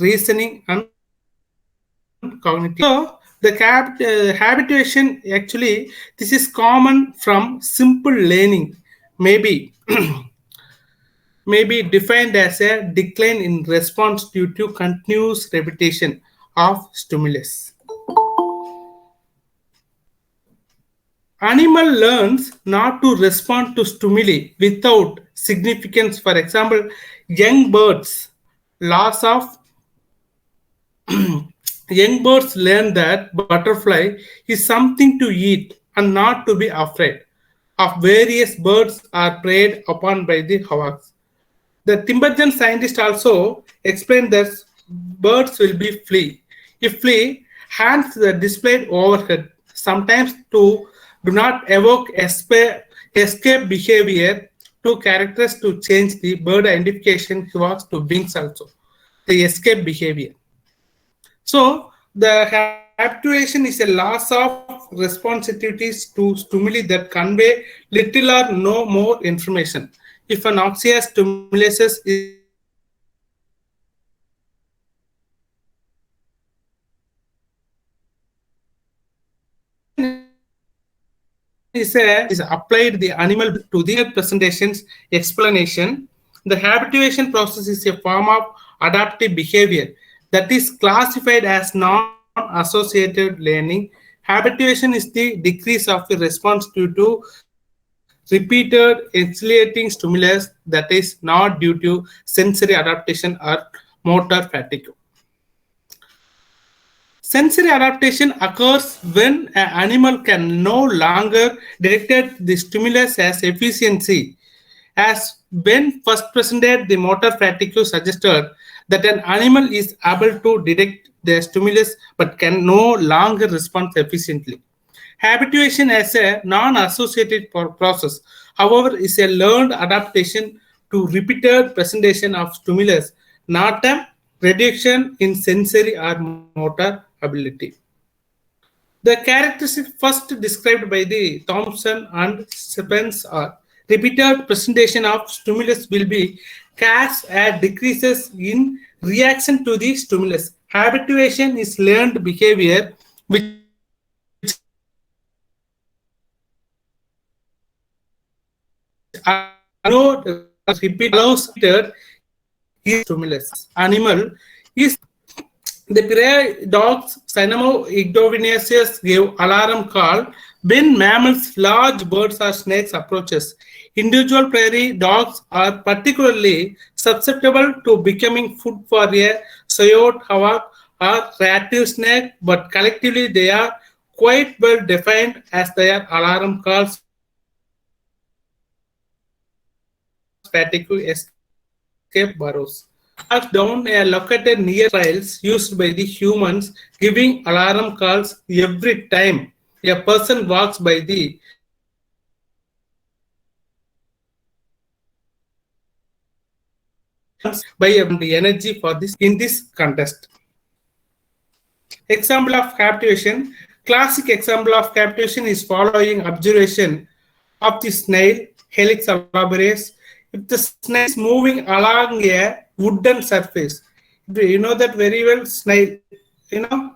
reasoning, and cognitive. So the habituation actually this is common from simple learning, maybe may be defined as a decline in response due to continuous repetition of stimulus. Animal learns not to respond to stimuli without significance. For example, young birds loss of young birds learn that butterfly is something to eat and not to be afraid of. Various birds are preyed upon by the hawks. The Tibetan scientist also explained that birds will be flee. If flee, hands are displayed overhead, sometimes to do not evoke escape behavior to characters to change the bird identification was to wings also. The escape behavior. So the habituation is a loss of responsibilities to stimuli that convey little or no more information. If an oxia stimulus is is applied the animal to the presentations explanation. The habituation process is a form of adaptive behavior that is classified as non-associated learning. Habituation is the decrease of the response due to repeated exhilarating stimulus that is not due to sensory adaptation or motor fatigue. Sensory adaptation occurs when an animal can no longer detect the stimulus as efficiency. As when first presented, the motor fatigue suggested that an animal is able to detect the stimulus but can no longer respond efficiently. Habituation as a non-associated process, however, is a learned adaptation to repeated presentation of stimulus, not a reduction in sensory or motor ability. The characteristics first described by the Thompson and Spence are repeated presentation of stimulus will be cast as decreases in reaction to the stimulus. Habituation is learned behavior which allows stimulus. Animal is the prairie dogs Cynamo ignovineus gave alarm call when mammals, large birds or snakes approaches. Individual prairie dogs are particularly susceptible to becoming food for a coyote, hawk, or rattlesnake, but collectively they are quite well defined as their alarm calls fatigue escape burrows. Dogs down a located near trails used by the humans, giving alarm calls every time a person walks by the by the energy for this in this contest. Example of captivation. Classic example of captivation is following observation of the snail Helix elaborates. If the snail is moving along a wooden surface, you know that very well. Snail, you know,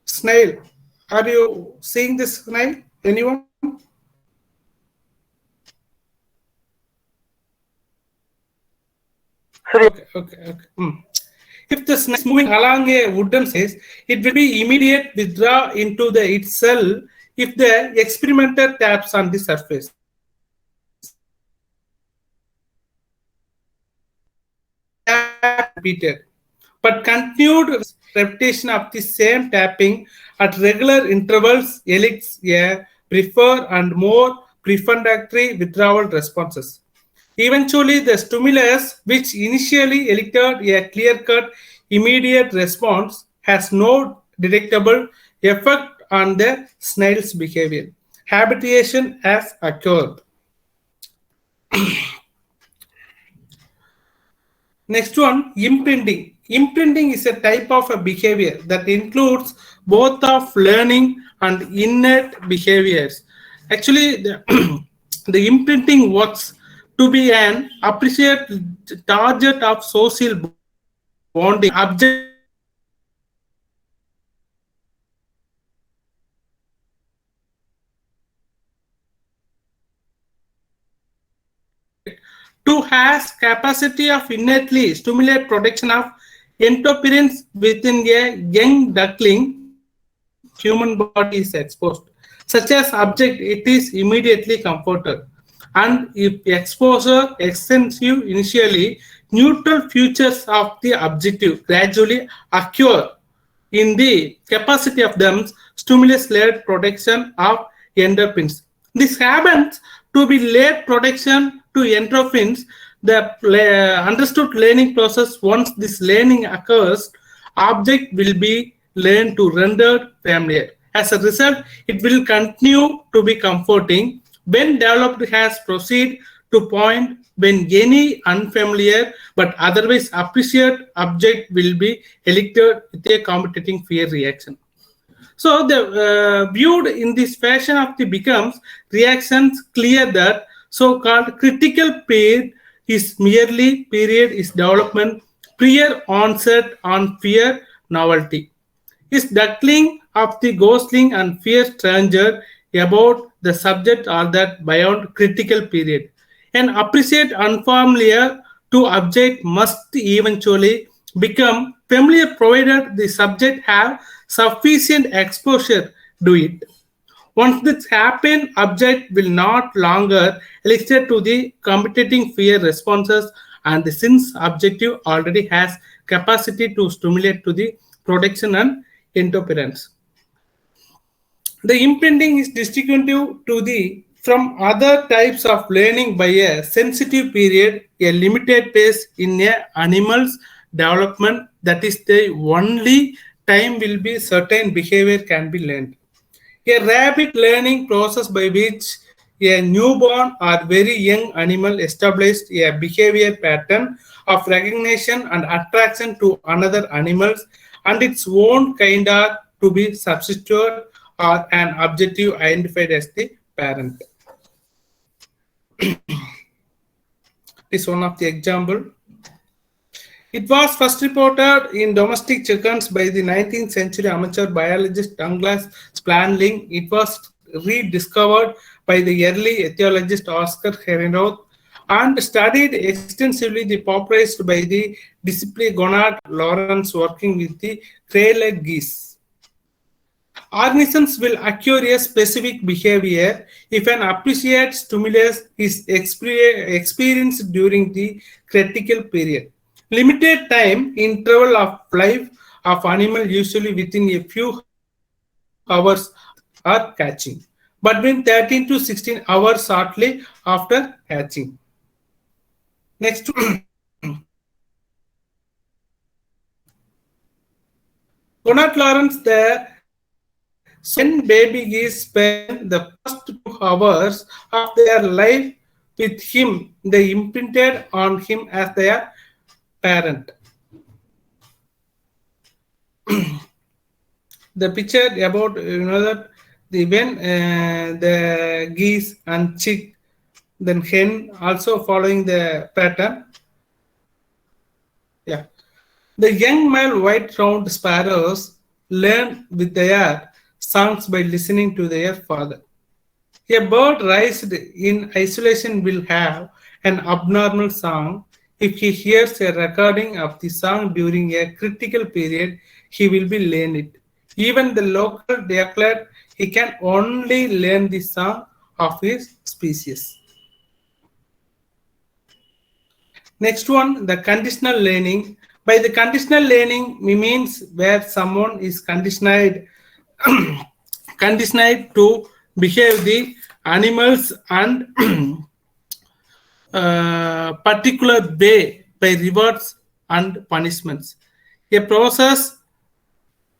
snail. Are you seeing this snail? Anyone? Okay. If the snake is moving along a wooden surface, it will be immediate withdraw into the itself if the experimenter taps on the surface. Repeated, but continued repetition of the same tapping at regular intervals elicits a prefer and more prefatory withdrawal responses. Eventually, the stimulus, which initially elicited a clear-cut immediate response, has no detectable effect on the snail's behavior. Habituation has occurred. Next one, imprinting. Imprinting is a type of a behavior that includes both of learning and innate behaviors. Actually, the imprinting works to be an appreciated target of social bonding, object capacity of innately stimulate production of endocrines within a young duckling human body is exposed. Such as object, it is immediately comforted. And if exposure extensive initially, neutral features of the objective gradually occur in the capacity of them stimulus-led production of endorphins. This happens to be late production to endorphins. The understood learning process, once this learning occurs, object will be learned to render familiar. As a result, it will continue to be comforting when developed has proceed to point when any unfamiliar but otherwise appreciated object will be elected with a competing fear reaction. So the viewed in this fashion of the becomes reactions clear that so-called critical period is merely period is development prior onset on fear novelty is duckling of the ghostling and fear stranger about the subject or that beyond critical period. An appreciate unfamiliar to object must eventually become familiar provided the subject have sufficient exposure to it. Once this happens, object will not longer elicit to the competing fear responses, and since objective already has capacity to stimulate to the protection and interference. The imprinting is distinctive to the from other types of learning by a sensitive period, a limited pace in a animal's development. That is the only time will be certain behavior can be learned. A rapid learning process by which a newborn or very young animal established a behavior pattern of recognition and attraction to another animals and its own kind are to be substituted or an objective identified as the parent. Is one of the example. It was first reported in domestic chickens by the 19th century amateur biologist Douglas Splandling. It was rediscovered by the early ethologist Oscar Herenoth and studied extensively the popularized by the discipline Gonard Lawrence working with the cray-legged geese. Organisms will acquire a specific behavior if an appreciated stimulus is experienced during the critical period. Limited time interval of life of animal usually within a few hours are catching, but between 13 to 16 hours shortly after hatching. Next, Gonat Lawrence there. So when baby geese spend the first 2 hours of their life with him, they imprinted on him as their parent. The picture about that the when the geese and chick, then hen also following the pattern. Yeah, the young male white round sparrows learn with their songs by listening to their father. A bird raised in isolation will have an abnormal song. If he hears a recording of the song during a critical period, he will be learn it. Even the local declared he can only learn the song of his species. Next one, the conditional learning. By the conditional learning, we means where someone is conditioned conditioned to behave the animals and particular way by rewards and punishments. A process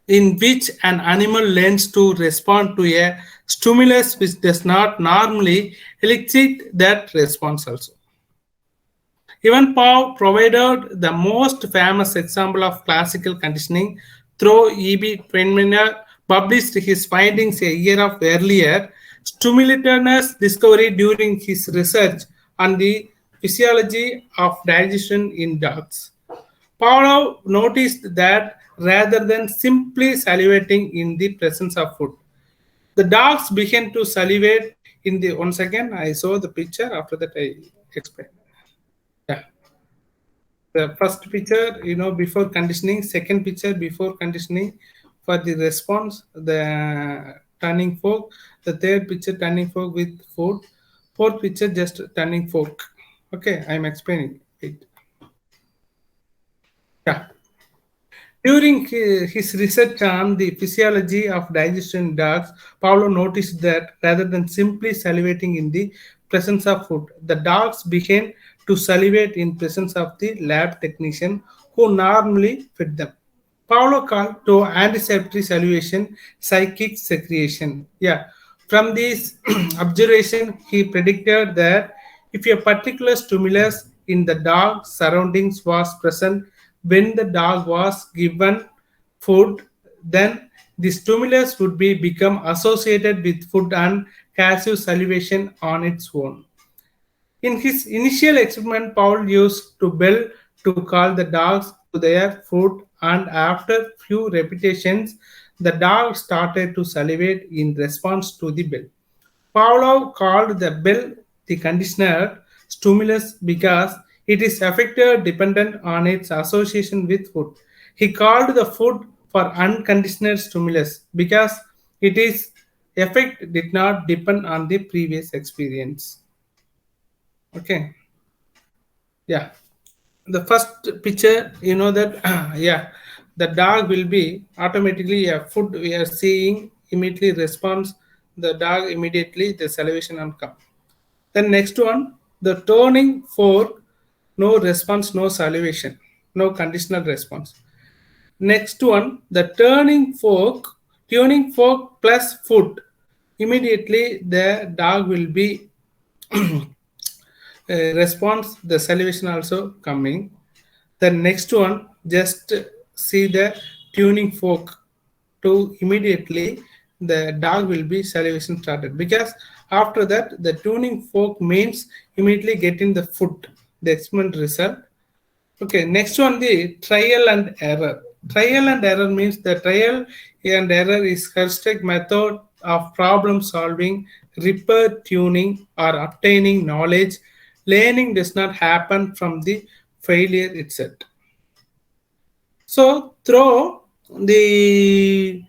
in which an animal learns to respond to a stimulus which does not normally elicit that response also. Even Pau provided the most famous example of classical conditioning through E.B. Penminer published his findings a year of earlier stimultaneous discovery during his research on the physiology of digestion in dogs. Pavlov noticed that rather than simply salivating in the presence of food, the dogs began to salivate in the once again I saw the picture after that I explained. Yeah. The first picture, before conditioning, second picture before conditioning for the response, the turning fork, the third picture turning fork with food, fourth picture just turning fork. Okay, I'm explaining it. Yeah. During his research on the physiology of digestion in dogs, Paulo noticed that rather than simply salivating in the presence of food, the dogs began to salivate in presence of the lab technician who normally fed them. Paulo called to anticipatory salivation psychic secretion. Yeah, from this observation, he predicted that if a particular stimulus in the dog surroundings was present when the dog was given food, then the stimulus would be become associated with food and passive salivation on its own. In his initial experiment, Paul used to bell to call the dogs to their food, and after few repetitions, the dog started to salivate in response to the bell. Pavlov called the bell the conditioner stimulus because it is affected dependent on its association with food. He called the food for unconditional stimulus because it is effect did not depend on the previous experience. Okay. Yeah, the first picture, that yeah, the dog will be automatically a food we are seeing immediately responds, the dog immediately the salivation and come. Then next one, the turning fork, no response, no salivation, no conditional response. Next one, the tuning fork plus food, immediately the dog will be response, the salivation also coming. The next one, just see the tuning fork to immediately the dog will be salivation started because after that the tuning fork means immediately getting the food, the experiment result. Okay, next one, the trial and error. Trial and error means the trial and error is heuristic method of problem solving, repair tuning, or obtaining knowledge. Learning does not happen from the failure itself. So, through the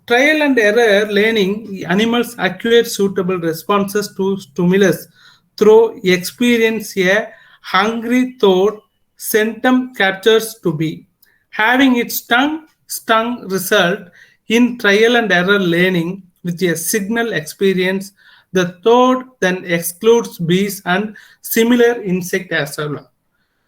trial and error learning, animals acquire suitable responses to stimulus through experience a hungry thought symptom captures to be. Having its tongue stung result in trial and error learning with a signal experience, the thought then excludes bees and similar insect as well.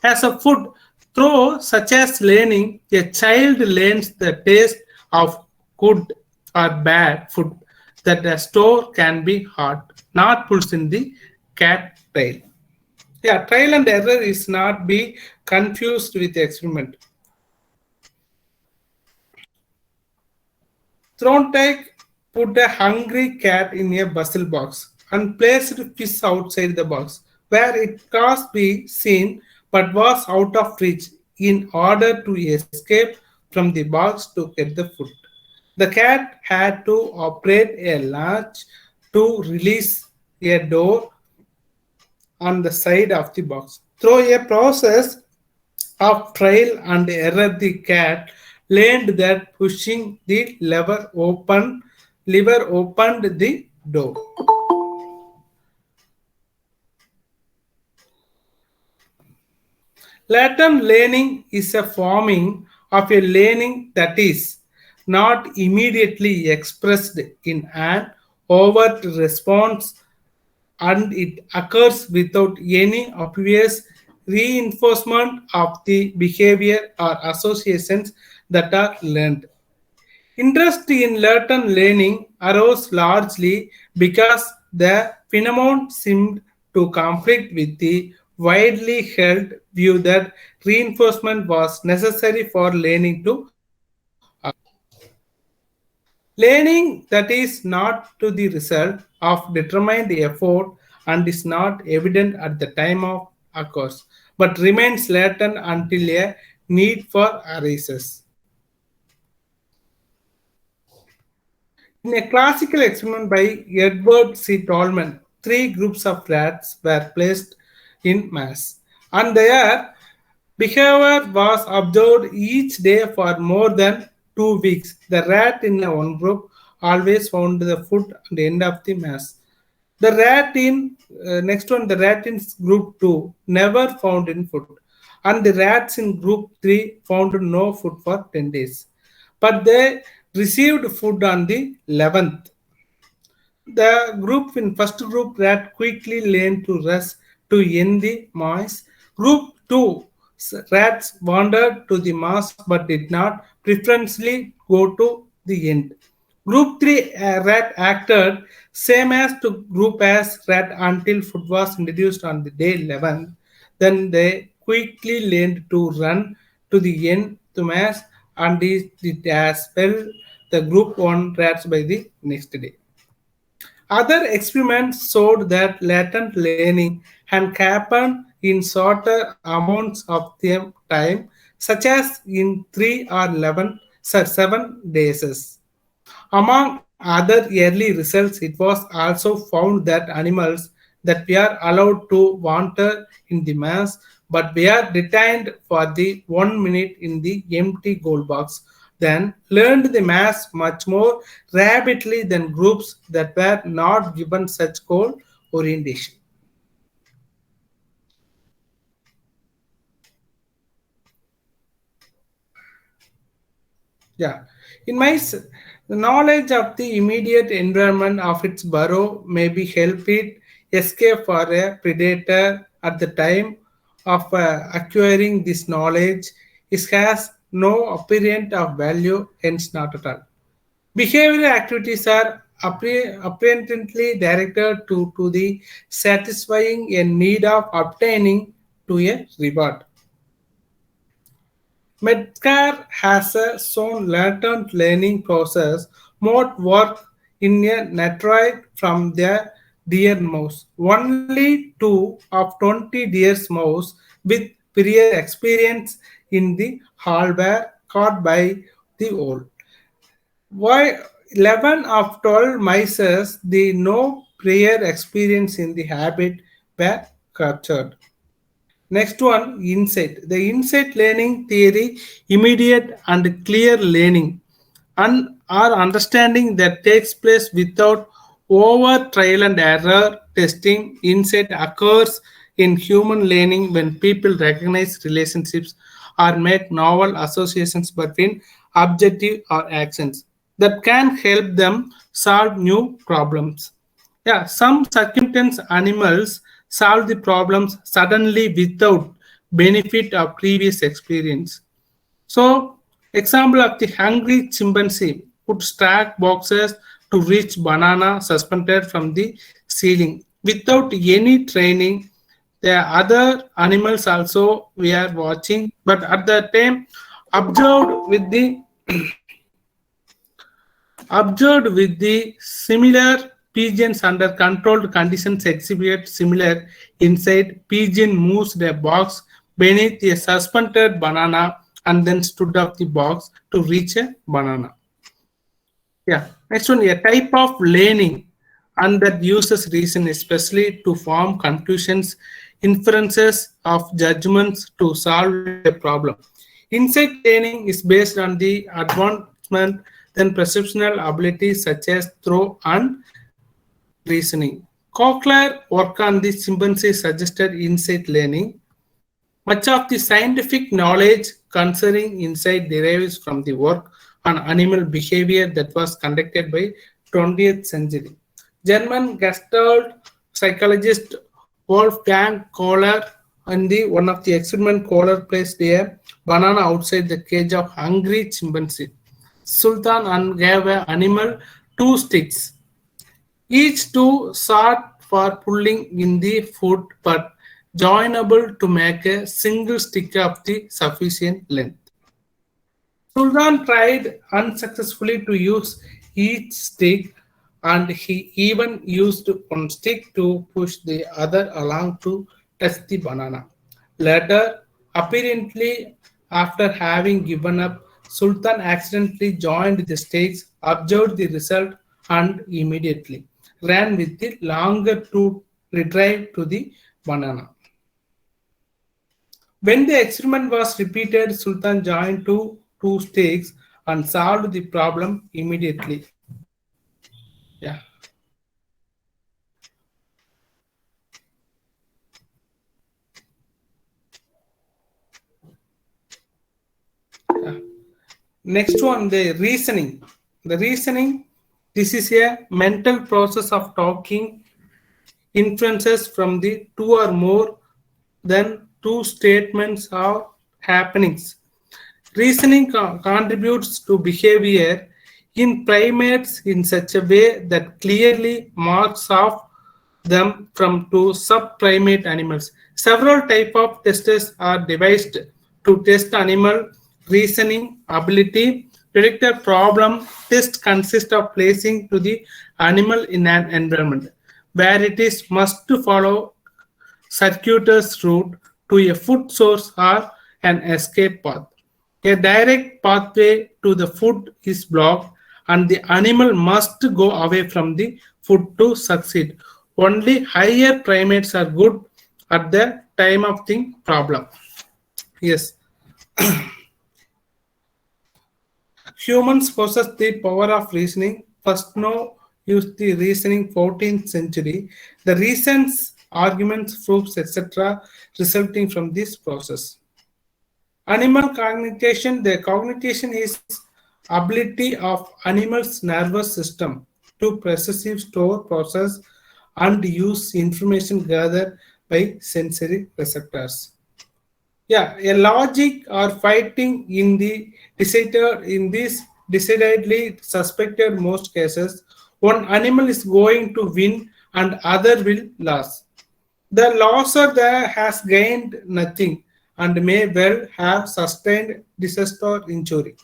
As a food, through such as learning, a child learns the taste of good or bad food that the store can be hot, not pulls in the cat tail. Yeah, trial and error is not be confused with experiment. Thorndyke put a hungry cat in a bustle box and placed fish outside the box, where it could be seen but was out of reach in order to escape from the box to get the food. The cat had to operate a latch to release a door on the side of the box. Through a process of trial and error, the cat learned that pushing the lever opened the door. Latent learning is a forming of a learning that is not immediately expressed in an overt response, and it occurs without any obvious reinforcement of the behavior or associations that are learned. Interest in latent learning arose largely because the phenomenon seemed to conflict with the widely held view that reinforcement was necessary for learning to occur. Learning that is not to the result of determined effort and is not evident at the time of occurs, but remains latent until a need for arises. In a classical experiment by Edward C. Tolman, three groups of rats were placed in mass, and they are Behavior was observed each day for more than 2 weeks. The rat in one group always found the food at the end of the mass. The rat in next one, the rat in group 2 never found in food, and the rats in group 3 found no food for 10 days. But they received food on the 11th. The group in first group rat quickly learned to rush to end the maze. Group 2 rats wandered to the mass but did not preferentially go to the end. Group 3 rat acted same as to group as rat until food was introduced on the day 11th. Then they quickly learned to run to the end to mass and did as well the group 1 rats by the next day. Other experiments showed that latent learning can happen in shorter amounts of time, such as in 3 or 11, 7 days. Among other early results, it was also found that animals that were allowed to wander in the mass but were detained for the 1 minute in the empty goal box then learned the mass much more rapidly than groups that were not given such goal orientation. Yeah. In the knowledge of the immediate environment of its burrow maybe help it escape for a predator at the time of acquiring this knowledge. It has no apparent of value, hence not at all. Behavioral activities are apparently directed to the satisfying a need of obtaining to a reward. Medcar has a shown latent learning process more work in a netroid from the deer mouse. Only 2 of 20 deer mouse with prior experience in the hall were caught by the owl. Why 11 of 12 mice the no prior experience in the habit were captured. Next one, insight. The insight learning theory, immediate and clear learning, and our understanding that takes place without over trial and error testing. Insight occurs in human learning when people recognize relationships or make novel associations between objective or actions that can help them solve new problems. Yeah, some circumstance animals solve the problems suddenly without benefit of previous experience. So, example of the hungry chimpanzee would stack boxes to reach banana suspended from the ceiling without any training. The other animals also we are watching, but at the time observed with the similar pigeons under controlled conditions exhibit similar insight. Pigeon moves the box beneath a suspended banana and then stood up the box to reach a banana. Yeah. Next one, a type of learning and that uses reason especially to form conclusions, inferences of judgments to solve a problem. Insight learning is based on the advancement then perceptual abilities such as through and reasoning. Cochlear work on the chimpanzee suggested insight learning. Much of the scientific knowledge concerning insight derives from the work on animal behavior that was conducted by 20th century. German Gestalt psychologist Wolfgang Kohler in the one of the experiment Kohler placed a banana outside the cage of hungry chimpanzee. Sultan and gave a animal 2 sticks. Each two sought for pulling in the foot but joinable to make a single stick of the sufficient length. Sultan tried unsuccessfully to use each stick and he even used one stick to push the other along to touch the banana. Later, apparently after having given up, Sultan accidentally joined the stakes, observed the result, and immediately ran with the longer to retrieve to the banana. When the experiment was repeated, Sultan joined two stakes and solved the problem immediately. Yeah. Next one, the reasoning. The reasoning, this is a mental process of talking inferences from the two or more than two statements or happenings. Reasoning contributes to behavior in primates in such a way that clearly marks off them from two subprimate animals. Several types of tests are devised to test animal reasoning ability. Predicted problem test consists of placing to the animal in an environment where it is must follow circuitous route to a food source or an escape path. A direct pathway to the food is blocked, and the animal must go away from the food to succeed. Only higher primates are good at the time of the problem. Yes, humans possess the power of reasoning. First, no use the reasoning 14th century. The reasons, arguments, proofs, etc., resulting from this process. Animal cognition, the cognition is ability of animal's nervous system to perceive, store, process, and use information gathered by sensory receptors. Yeah, a logic or fighting in the decided in this decidedly suspected most cases, one animal is going to win and other will lose. The loser there has gained nothing and may well have sustained disaster injury.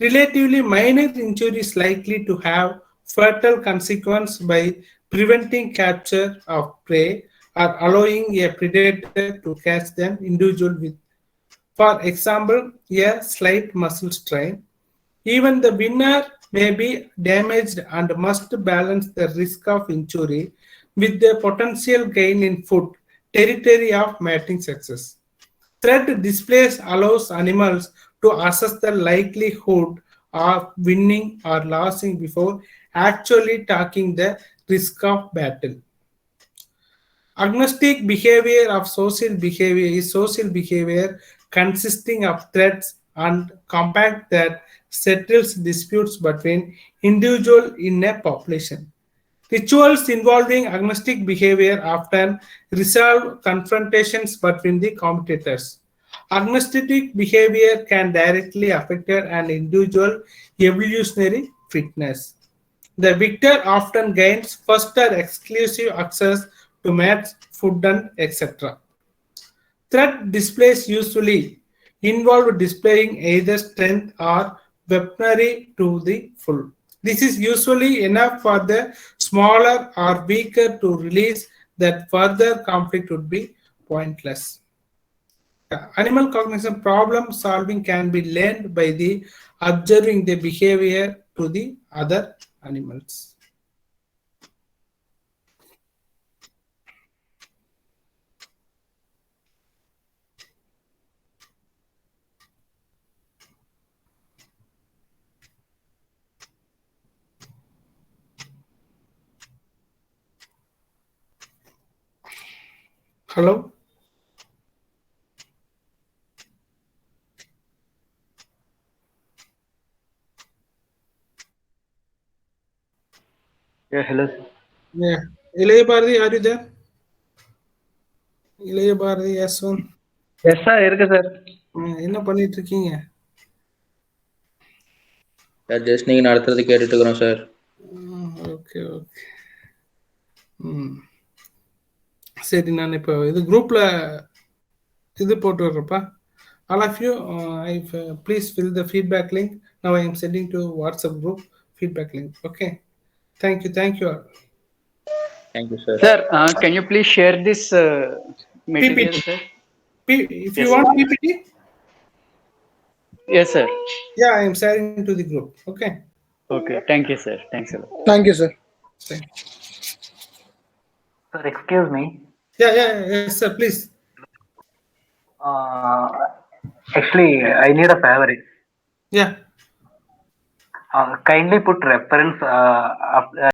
Relatively minor injury is likely to have fatal consequence by preventing capture of prey or allowing a predator to catch them individual with, for example, a slight muscle strain. Even the winner may be damaged and must balance the risk of injury with the potential gain in food territory of mating success. Threat displays allows animals to assess the likelihood of winning or losing before actually taking the risk of battle. Agnostic behavior of social behavior is social behavior consisting of threats and compact that settles disputes between individuals in a population. Rituals involving agnostic behavior often resolve confrontations between the competitors. Agnostic behavior can directly affect an individual evolutionary fitness. The victor often gains first or exclusive access to mates, food, and etc. Threat displays usually involve displaying either strength or weaponry to the full. This is usually enough for the smaller or weaker to release that further conflict would be pointless. Animal cognition problem solving can be learned by the observing the behavior to the other animals. Hello? Yeah, hello. Yeah. இளைய Bharathi, are you there? Ilaya Bharathi, yes one. Yes sir இருக்கு சார். என்ன பண்ணிட்டு இருக்கீங்க? Sir just நீங்க நடத்துறது கேட்டுட்டு இருக்கிறோம் சார். Okay okay. சரி, நான் இப்போ இது குரூப்ல இது போட்டு விடுறப்பா. All of you, please fill the feedback link. Now I am sending to WhatsApp group feedback link. Okay. Thank you all. Thank you sir. Sir, can you please share this material, PPT. sir? If you Yes, want sir. PPT, Yes, sir. yeah, I am sharing to the group. Okay. Okay. Thank you, sir. Thanks a lot. Thank you, sir. Thank you. Sir, excuse me. Yeah, yes, sir, please. Uh, Actually, I need a favor. Yeah. Kindly put reference